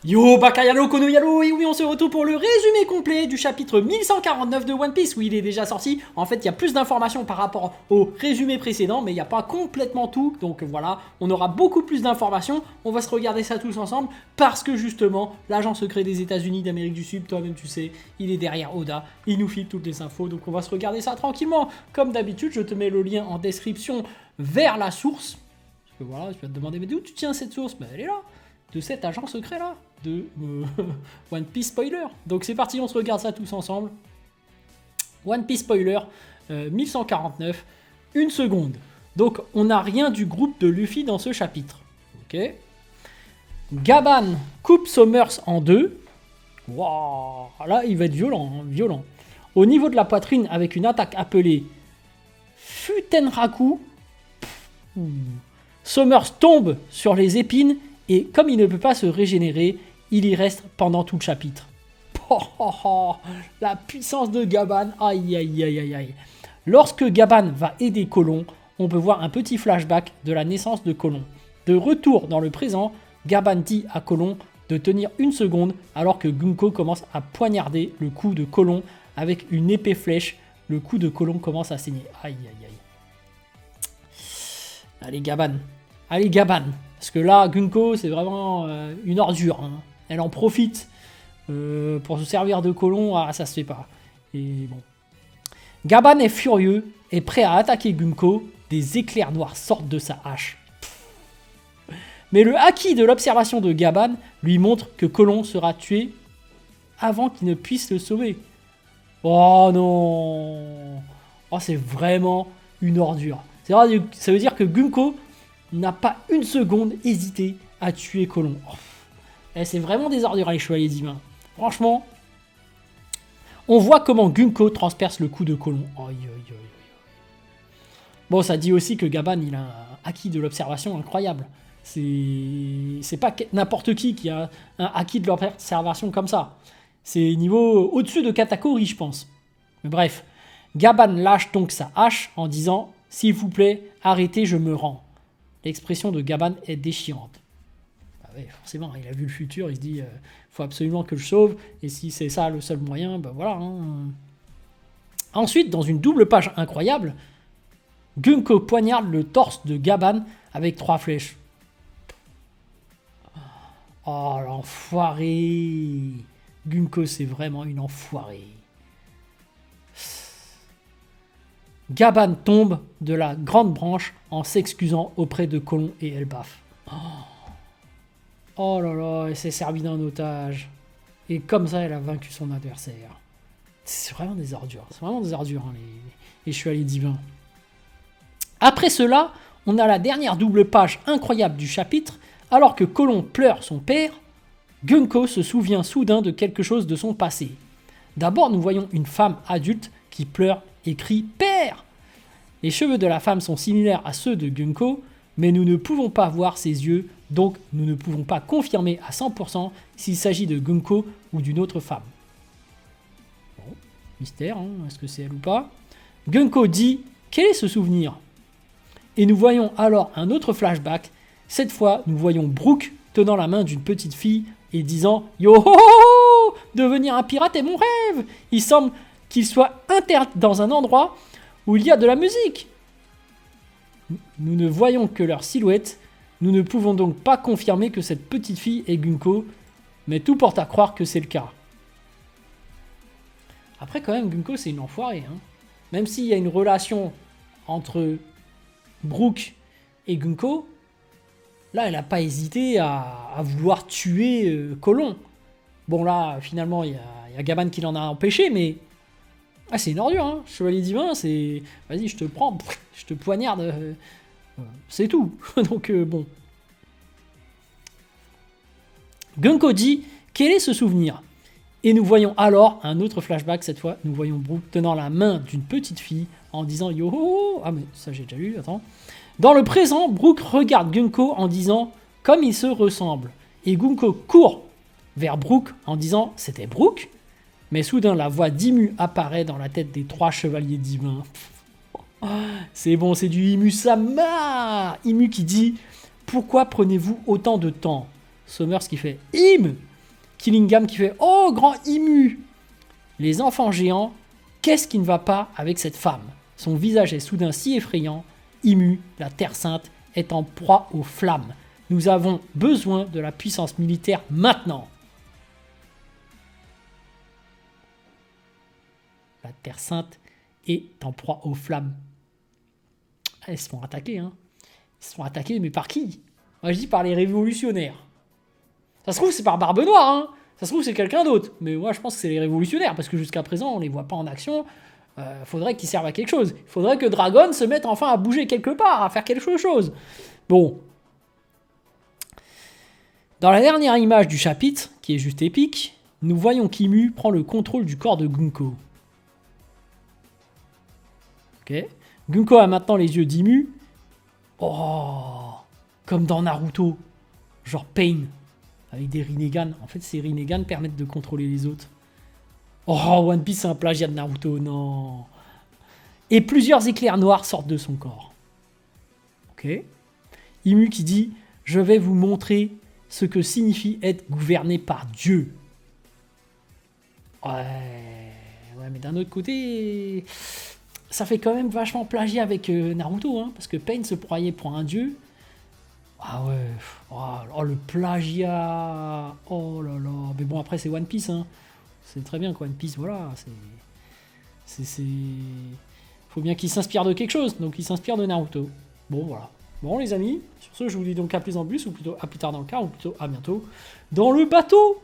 Yo Bakayalo Kono Yalo, et oui on se retrouve pour le résumé complet du chapitre 1149 de One Piece. Oui, il est déjà sorti. En fait, il y a plus d'informations par rapport au résumé précédent, mais il n'y a pas complètement tout. Donc voilà, on aura beaucoup plus d'informations. On va se regarder ça tous ensemble parce que justement, l'agent secret des États-Unis d'Amérique du Sud, toi-même tu sais, il est derrière Oda. Il nous file toutes les infos. Donc on va se regarder ça tranquillement. Comme d'habitude, je te mets le lien en description vers la source. Parce que voilà, tu vas te demander, mais d'où tu tiens cette source? Ben elle est là, de cet agent secret là, de One Piece Spoiler. Donc c'est parti, on se regarde ça tous ensemble. One Piece Spoiler, 1149, une seconde. Donc on n'a rien du groupe de Luffy dans ce chapitre. Ok. Gaban coupe Sommers en deux. Waouh, là il va être violent, hein, violent. Au niveau de la poitrine avec une attaque appelée Futenraku. Sommers tombe sur les épines et comme il ne peut pas se régénérer, il y reste pendant tout le chapitre. Oh, oh, oh, la puissance de Gaban, aïe aïe aïe aïe aïe. Lorsque Gaban va aider Colon, on peut voir un petit flashback de la naissance de Colon. De retour dans le présent, Gaban dit à Colon de tenir une seconde alors que Gunko commence à poignarder le cou de Colon avec une épée flèche. Le cou de Colon commence à saigner. Aïe aïe aïe. Allez Gaban, allez Gaban. Parce que là, Gunko, c'est vraiment une ordure. Hein. Elle en profite pour se servir de colon. Ah, ça se fait pas. Et bon. Gaban est furieux et prêt à attaquer Gunko. Des éclairs noirs sortent de sa hache. Mais le haki de l'observation de Gaban lui montre que Colon sera tué avant qu'il ne puisse le sauver. Oh non. Oh, c'est vraiment une ordure. Ça veut dire que Gunko n'a pas une seconde hésité à tuer Colon. Oh. C'est vraiment des ordures les chevaliers divins. Franchement, on voit comment Gunko transperce le cou de Colon. Aïe, aïe, aïe, aïe. Bon, ça dit aussi que Gaban, il a un acquis de l'observation incroyable. C'est pas n'importe qui a un acquis de l'observation comme ça. C'est niveau au-dessus de Katakuri, je pense. Mais bref, Gaban lâche donc sa hache en disant « S'il vous plaît, arrêtez, je me rends ». L'expression de Gaban est déchirante. Bah ouais, forcément, il a vu le futur, il se dit faut absolument que je sauve, et si c'est ça le seul moyen, ben voilà. Hein. Ensuite, dans une double page incroyable, Gunko poignarde le torse de Gaban avec 3 flèches. Oh, l'enfoiré. Gunko, c'est vraiment une enfoirée. Gaban tombe de la grande branche en s'excusant auprès de Colon et Elbaf. Oh là là, elle s'est servie d'un otage. Et comme ça, elle a vaincu son adversaire. C'est vraiment des ordures. C'est vraiment des ordures, hein, les chevaliers divins. Après cela, on a la dernière double page incroyable du chapitre. Alors que Colon pleure son père, Gunko se souvient soudain de quelque chose de son passé. D'abord, nous voyons une femme adulte qui pleure et crie « Père !» Les cheveux de la femme sont similaires à ceux de Gunko, mais nous ne pouvons pas voir ses yeux, donc nous ne pouvons pas confirmer à 100% s'il s'agit de Gunko ou d'une autre femme. Bon, mystère, hein, est-ce que c'est elle ou pas? Gunko dit « Quel est ce souvenir ?» Et nous voyons alors un autre flashback. Cette fois, nous voyons Brook tenant la main d'une petite fille et disant « Yo ho ho ho, devenir un pirate est mon rêve !» Il semble qu'il soit interdit dans un endroit où il y a de la musique. Nous ne voyons que leur silhouette. Nous ne pouvons donc pas confirmer que cette petite fille est Gunko, mais tout porte à croire que c'est le cas. Après, quand même, Gunko, c'est une enfoirée. Hein. Même s'il y a une relation entre Brook et Gunko, là, elle n'a pas hésité à vouloir tuer Colon. Bon, là, finalement, il y a Gaban qui l'en a empêché, mais... Ah, c'est une ordure, hein. Chevalier divin, c'est... Vas-y, je te prends, je te poignarde. C'est tout. Donc, bon. Gunko dit « Quel est ce souvenir ?» Et nous voyons alors un autre flashback, cette fois. Nous voyons Brook tenant la main d'une petite fille en disant « Yo ho ho !» Ah, mais ça, j'ai déjà lu, attends. Dans le présent, Brook regarde Gunko en disant « Comme ils se ressemblent ». Et Gunko court vers Brook en disant « C'était Brook ?» Mais soudain, la voix d'Imu apparaît dans la tête des 3 chevaliers divins. C'est bon, c'est du Imu-sama. Imu qui dit « Pourquoi prenez-vous autant de temps ? Somers qui fait Im. Killingham qui fait oh grand Imu. Les enfants géants, qu'est-ce qui ne va pas avec cette femme? Son visage est soudain si effrayant. Imu, la Terre Sainte, est en proie aux flammes. Nous avons besoin de la puissance militaire maintenant. La Terre Sainte est en proie aux flammes. Ils se font attaquer, hein. Ils se font attaquer, mais par qui? Moi, je dis par les révolutionnaires. Ça se trouve, c'est par Barbe Noire, hein. Ça se trouve, c'est quelqu'un d'autre. Mais moi, je pense que c'est les révolutionnaires, parce que jusqu'à présent, on les voit pas en action. Faudrait qu'ils servent à quelque chose. Il faudrait que Dragon se mette enfin à bouger quelque part, à faire quelque chose. Bon. Dans la dernière image du chapitre, qui est juste épique, nous voyons qu'Imu prend le contrôle du corps de Gunko. Ok. Gunko a maintenant les yeux d'Imu. Oh, comme dans Naruto. Genre Pain. Avec des Rinnegan. En fait, ces Rinnegan permettent de contrôler les autres. Oh, One Piece, c'est un plagiat de Naruto, non. Et plusieurs éclairs noirs sortent de son corps. Ok. Imu qui dit « Je vais vous montrer ce que signifie être gouverné par Dieu. » Ouais, mais d'un autre côté, ça fait quand même vachement plagiat avec Naruto, hein, parce que Pain se croyait pour un dieu. Ah ouais, oh, le plagiat. Oh là là. Mais bon, après, c'est One Piece, hein. C'est très bien que One Piece, voilà, faut bien qu'il s'inspire de quelque chose, donc il s'inspire de Naruto. Bon, voilà. Bon, les amis, sur ce, je vous dis donc à plus en plus, ou plutôt à plus tard dans le car, ou plutôt à bientôt dans le bateau.